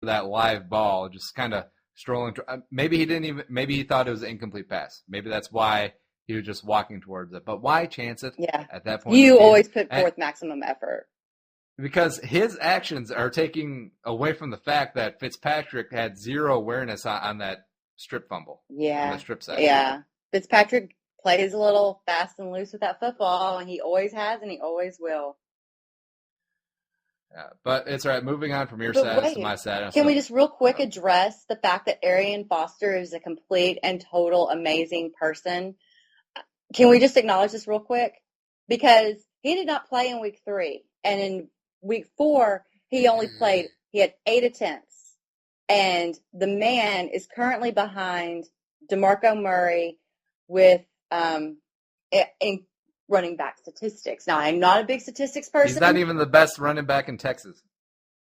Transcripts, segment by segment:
that live ball, just kind of strolling. Maybe he thought it was an incomplete pass. Maybe that's why he was just walking towards it. But why chance it at that point? You always put forth maximum effort. Because his actions are taking away from the fact that Fitzpatrick had zero awareness on that strip fumble. Yeah. On the strip sack. Yeah. Fitzpatrick plays a little fast and loose with that football, and he always has and he always will. Yeah, but it's all right. Moving on from your status to my status. Can we just real quick address the fact that Arian Foster is a complete and total amazing person? Can we just acknowledge this real quick? Because he did not play in week 3. And in week 4, he had 8 attempts. And the man is currently behind DeMarco Murray with in running back statistics. Now, I'm not a big statistics person. He's not even the best running back in Texas.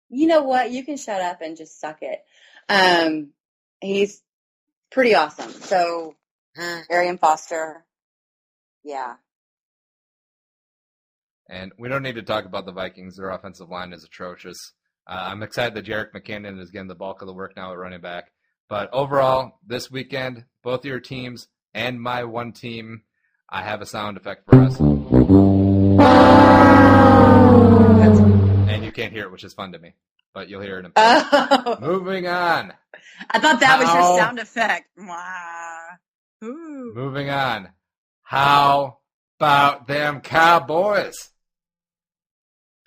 You know what? You can shut up and just suck it. He's pretty awesome. So, Arian Foster, yeah. And we don't need to talk about the Vikings. Their offensive line is atrocious. I'm excited that Jerick McKinnon is getting the bulk of the work now at running back. But overall, this weekend, both your teams and my one team, I have a sound effect for us. And you can't hear it, which is fun to me. But you'll hear it in a minute. Moving on. I thought that was your sound effect. Wow. Ooh. Moving on. How about them Cowboys?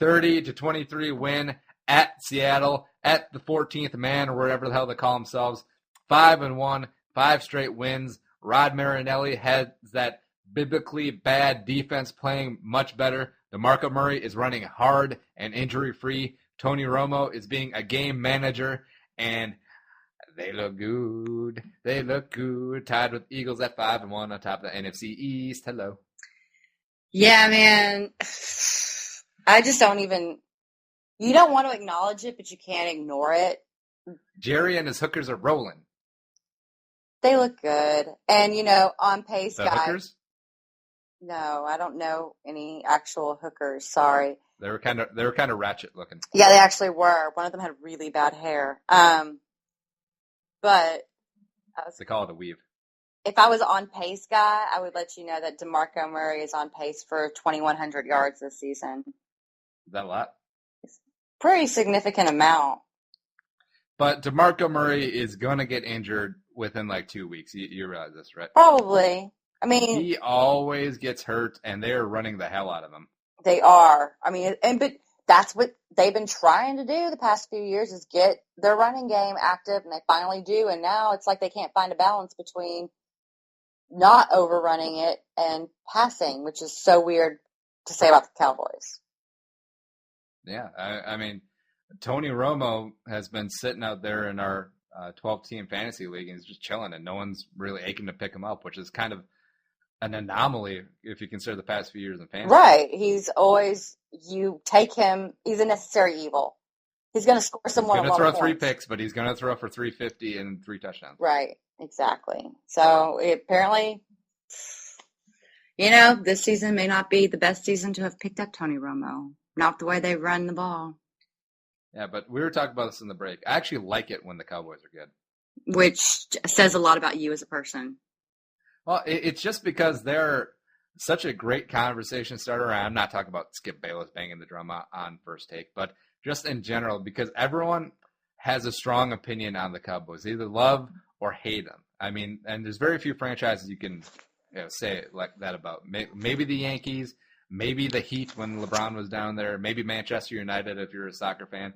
30-23 win at Seattle, at the 14th man, or wherever the hell they call themselves. 5-1, 5 straight wins. Rod Marinelli has that biblically bad defense playing much better. DeMarco Murray is running hard and injury-free. Tony Romo is being a game manager, and they look good. They look good. Tied with Eagles at 5-1 on top of the NFC East. Hello. Yeah, man. I just don't even – you don't want to acknowledge it, but you can't ignore it. Jerry and his hookers are rolling. They look good. And, on pace, the guys. Hookers? No, I don't know any actual hookers. Sorry. They were kind of ratchet looking. Yeah, they actually were. One of them had really bad hair. But they call it a weave. If I was on pace guy, I would let you know that DeMarco Murray is on pace for 2,100 yards this season. Is that a lot? It's a pretty significant amount. But DeMarco Murray is going to get injured within like 2 weeks. You realize this, right? Probably. I mean, he always gets hurt, and they're running the hell out of him. They are. I mean, but that's what they've been trying to do the past few years is get their running game active, and they finally do. And now it's like they can't find a balance between not overrunning it and passing, which is so weird to say about the Cowboys. Yeah, I mean, Tony Romo has been sitting out there in our 12-team fantasy league, and he's just chilling, and no one's really aching to pick him up, which is kind of an anomaly if you consider the past few years in fantasy. Right. He's always, you take him, he's a necessary evil. He's going to score someone. He's going to throw 3 picks, but he's going to throw for 350 and 3 touchdowns. Right. Exactly. So apparently, this season may not be the best season to have picked up Tony Romo. Not the way they run the ball. Yeah, but we were talking about this in the break. I actually like it when the Cowboys are good. Which says a lot about you as a person. Well, it's just because they're such a great conversation starter. I'm not talking about Skip Bayless banging the drum on First Take, but just in general, because everyone has a strong opinion on the Cowboys. They either love or hate them. I mean, and there's very few franchises you can say like that about. Maybe the Yankees, maybe the Heat when LeBron was down there, maybe Manchester United if you're a soccer fan.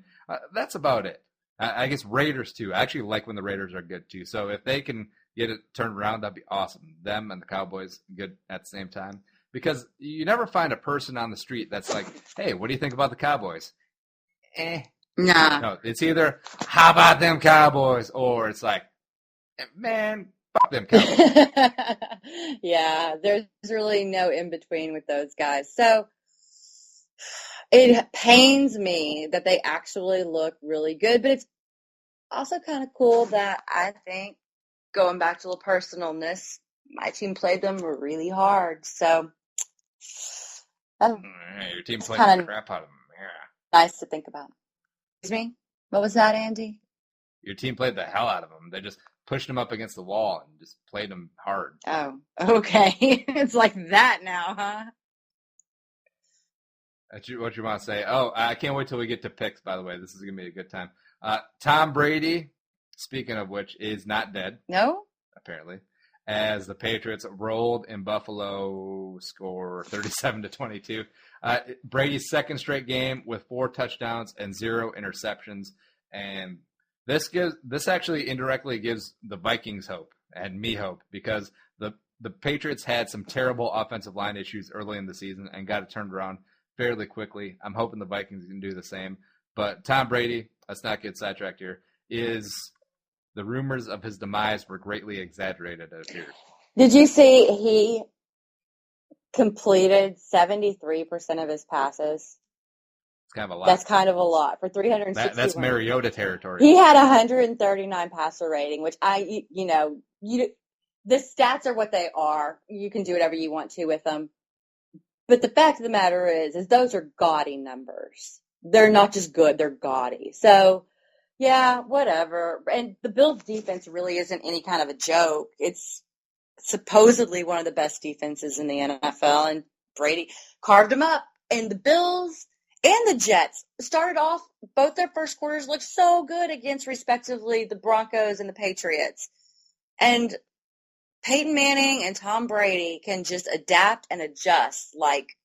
That's about it. I guess Raiders, too. I actually like when the Raiders are good, too. So if they can get it turned around, that'd be awesome. Them and the Cowboys good at the same time. Because you never find a person on the street that's like, hey, what do you think about the Cowboys? Nah. No, it's either, how about them Cowboys? Or it's like, man, fuck them Cowboys. Yeah, there's really no in-between with those guys. So it pains me that they actually look really good, but it's also kind of cool that I think, going back to the personalness, my team played them really hard. So your team played the crap out of them. Yeah. Nice to think about. Excuse me? What was that, Andy? Your team played the hell out of them. They just pushed them up against the wall and just played them hard. Oh, okay. It's like that now, huh? What you want to say? Oh, I can't wait till we get to picks, by the way. This is going to be a good time. Tom Brady, speaking of which, is not dead. No? Apparently. As the Patriots rolled in Buffalo, score 37-22. Brady's second straight game with 4 touchdowns and 0 interceptions. And this actually indirectly gives the Vikings hope and me hope, because the Patriots had some terrible offensive line issues early in the season and got it turned around fairly quickly. I'm hoping the Vikings can do the same. But Tom Brady, let's not get sidetracked here, the rumors of his demise were greatly exaggerated, it appears. Did you see he completed 73% of his passes? It's kind of a lot. That's kind of a lot for 360. That's Mariota territory. He had 139 passer rating, which the stats are what they are. You can do whatever you want to with them. But the fact of the matter is those are gaudy numbers. They're not just good, they're gaudy. So, yeah, whatever. And the Bills' defense really isn't any kind of a joke. It's supposedly one of the best defenses in the NFL, and Brady carved them up. And the Bills and the Jets started off, both their first quarters looked so good against, respectively, the Broncos and the Patriots. And Peyton Manning and Tom Brady can just adapt and adjust like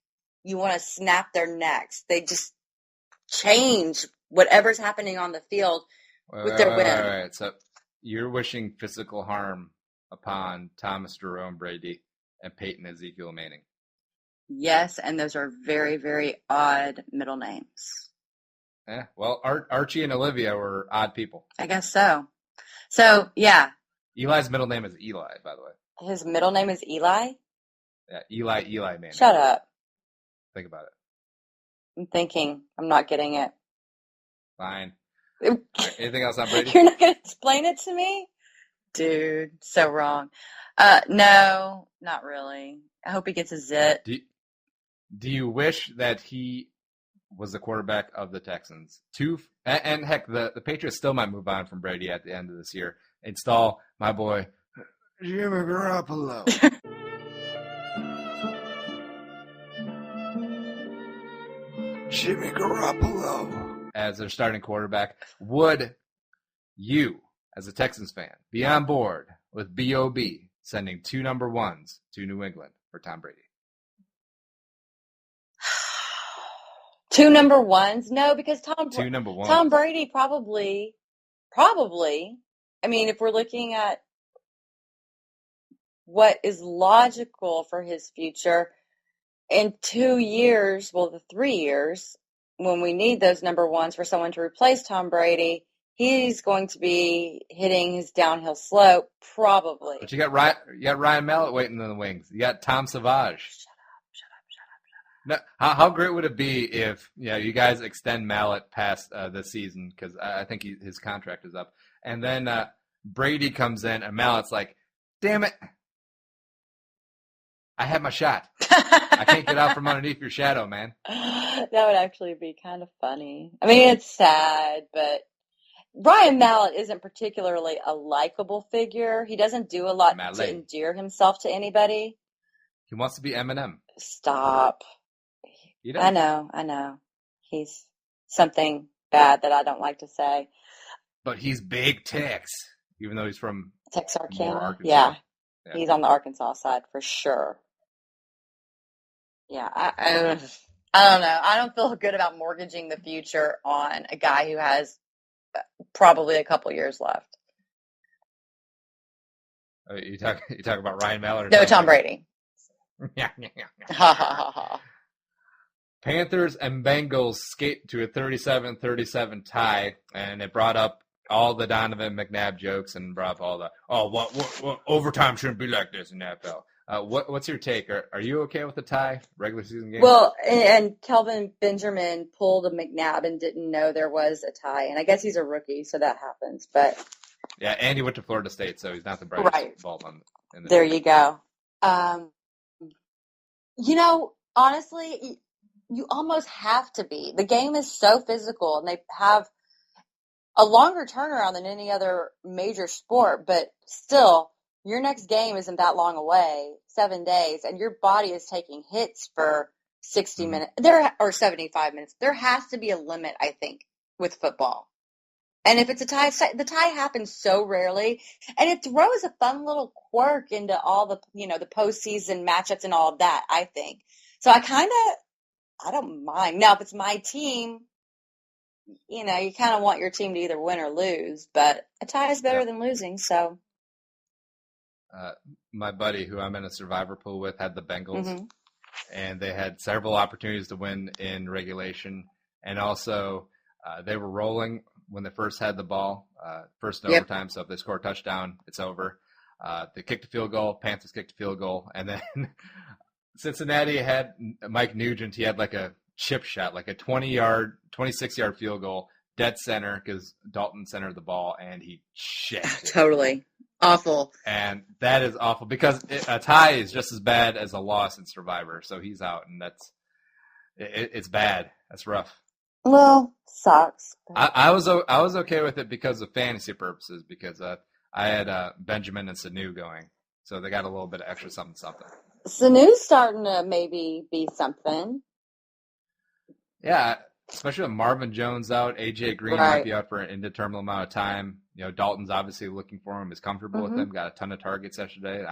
you want to snap their necks. They just change whatever's happening on the field with their win. All right. So you're wishing physical harm upon Thomas Jerome Brady and Peyton Ezekiel Manning. Yes, and those are very, very odd middle names. Yeah, well, Archie and Olivia were odd people. I guess so. So, yeah. Eli's middle name is Eli, by the way. His middle name is Eli? Yeah, Eli Manning. Shut up. Think about it. I'm thinking. I'm not getting it. Fine. Anything else on Brady? You're not going to explain it to me? Dude, so wrong. No, not really. I hope he gets a zit. Do you wish that he was the quarterback of the Texans? And heck, the Patriots still might move on from Brady at the end of this year. Install my boy, Jimmy Garoppolo. Jimmy Garoppolo as their starting quarterback. Would you, as a Texans fan, be on board with BOB sending 2 number 1s to New England for Tom Brady? 2 number 1s? No, because 2 number 1s. Tom Brady probably, I mean, if we're looking at what is logical for his future, in 2 years, well, the 3 years, when we need those number 1s for someone to replace Tom Brady, he's going to be hitting his downhill slope, probably. But you got Ryan Mallett waiting in the wings. You got Tom Savage. Shut up. Now, how great would it be if you guys extend Mallett past this season, because I think his contract is up, and then Brady comes in and Mallett's like, damn it, I had my shot. I can't get out from underneath your shadow, man. That would actually be kind of funny. I mean, it's sad, but Ryan Mallett isn't particularly a likable figure. He doesn't do a lot to endear himself to anybody. He wants to be Eminem. Stop. I know. He's something bad that I don't like to say. But he's big Tex, even though he's from Texarkana. Yeah. He's on the Arkansas side for sure. Yeah, I don't know. I don't feel good about mortgaging the future on a guy who has probably a couple years left. You talk about Ryan Mallett? Or no, Tom Brady. Yeah. Ha ha ha ha. Panthers and Bengals skate to a 37-37 tie, and it brought up all the Donovan McNabb jokes and brought up all the what overtime shouldn't be like this in the NFL. What's your take? Are you okay with the tie regular season game? Well, and Kelvin Benjamin pulled a McNabb and didn't know there was a tie, and I guess he's a rookie, so that happens. But yeah, and he went to Florida State, so he's not the brightest bulb in the there you go. Honestly, you almost have to be. The game is so physical, and they have a longer turnaround than any other major sport, but still, your next game isn't that long away, 7 days, and your body is taking hits for 60 minutes or 75 minutes. There has to be a limit, I think, with football. And if it's a tie, the tie happens so rarely, and it throws a fun little quirk into all the, the postseason matchups and all of that, I think. So I don't mind. Now, if it's my team, you kind of want your team to either win or lose, but a tie is better than losing, so. My buddy, who I'm in a survivor pool with, had the Bengals, and they had several opportunities to win in regulation, and also they were rolling when they first had the ball, first in overtime, so if they score a touchdown, it's over. They kicked a field goal, Panthers kicked a field goal, and then Cincinnati had Mike Nugent. He had like a chip shot, like a 26-yard field goal, dead center, because Dalton centered the ball, and he shanked it. Totally. Awful. And that is awful, because a tie is just as bad as a loss in Survivor, so he's out, and it's bad. That's rough. Well, sucks. I was okay with it because of fantasy purposes, because I had Benjamin and Sanu going, so they got a little bit of extra something. Sanu's starting to maybe be something. Yeah, especially with Marvin Jones out, AJ Green might be out for an indeterminate amount of time. Dalton's obviously looking for him, is comfortable with him, got a ton of targets yesterday.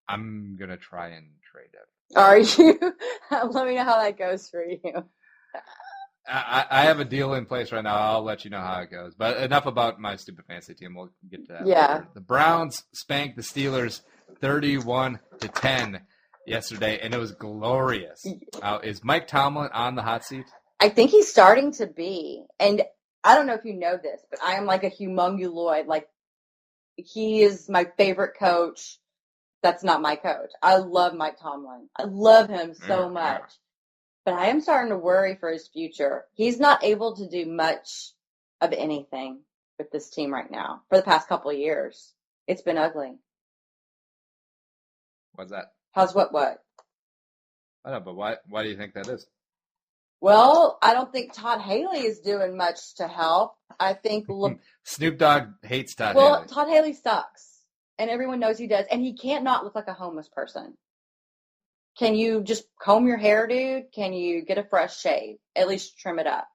I'm gonna try and trade it. Are you? Let me know how that goes for you. I have a deal in place right now. I'll let you know how it goes. But enough about my stupid fantasy team. We'll get to that later. The Browns spanked the Steelers 31-10 yesterday, and it was glorious. Is Mike Tomlin on the hot seat? I think he's starting to be. And I don't know if you know this, but I am like a humonguloid. Like, he is my favorite coach. That's not my coach. I love Mike Tomlin. I love him so much. But I am starting to worry for his future. He's not able to do much of anything with this team right now for the past couple of years. It's been ugly. What's that? How's what? I don't know, but why do you think that is? Well, I don't think Todd Haley is doing much to help. I think Snoop Dogg hates Todd Haley. Well, Todd Haley sucks, and everyone knows he does, and he can't not look like a homeless person. Can you just comb your hair, dude? Can you get a fresh shave? At least trim it up.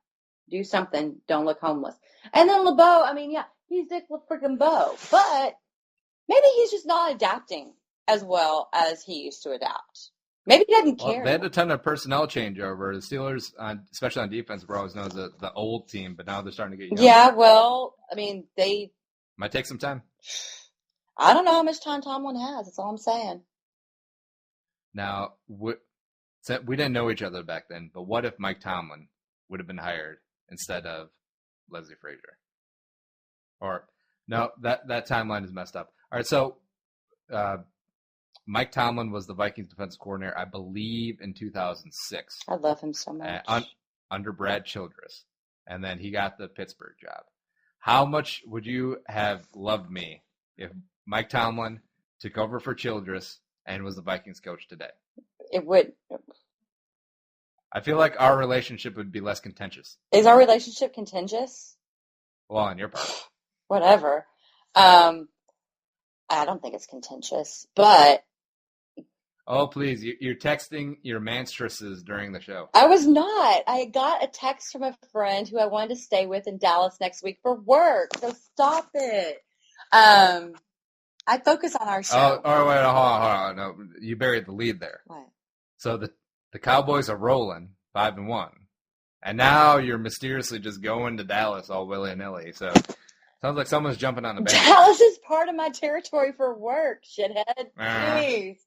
Do something. Don't look homeless. And then LeBeau, he's Dick freaking Beau, but maybe he's just not adapting as well as he used to adapt. Maybe he doesn't care. They had a ton of personnel changeover. The Steelers, especially on defense, were always known as the old team, but now they're starting to get younger. Yeah, well, they might take some time. I don't know how much time Tomlin has. That's all I'm saying. Now, we didn't know each other back then, but what if Mike Tomlin would have been hired instead of Leslie Frazier? Or, no, that timeline is messed up. All right, so Mike Tomlin was the Vikings defensive coordinator, I believe, in 2006. I love him so much. Under Brad Childress. And then he got the Pittsburgh job. How much would you have loved me if Mike Tomlin took over for Childress and was the Vikings coach today? It would. I feel like our relationship would be less contentious. Is our relationship contentious? Well, on your part. Whatever. I don't think it's contentious, but... Oh, please. You're texting your manstresses during the show. I was not. I got a text from a friend who I wanted to stay with in Dallas next week for work, so stop it. I focus on our show. Oh, wait, hold on. No, you buried the lead there. What? So the Cowboys are rolling 5-1, and now you're mysteriously just going to Dallas all willy-nilly. So sounds like someone's jumping on the band. Dallas is part of my territory for work, shithead. Jeez.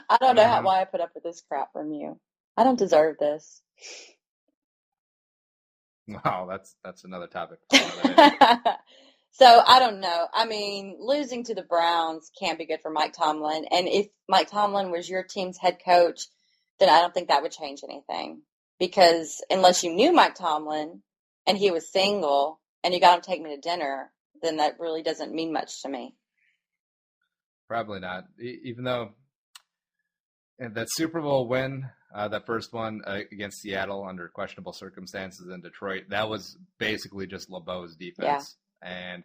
I don't know why I put up with this crap from you. I don't deserve this. Wow, that's another topic. So, I don't know. Losing to the Browns can't be good for Mike Tomlin. And if Mike Tomlin was your team's head coach, then I don't think that would change anything. Because unless you knew Mike Tomlin and he was single and you got him to take me to dinner, then that really doesn't mean much to me. Probably not. Even though that Super Bowl win That first one against Seattle under questionable circumstances in Detroit, that was basically just LeBeau's defense. And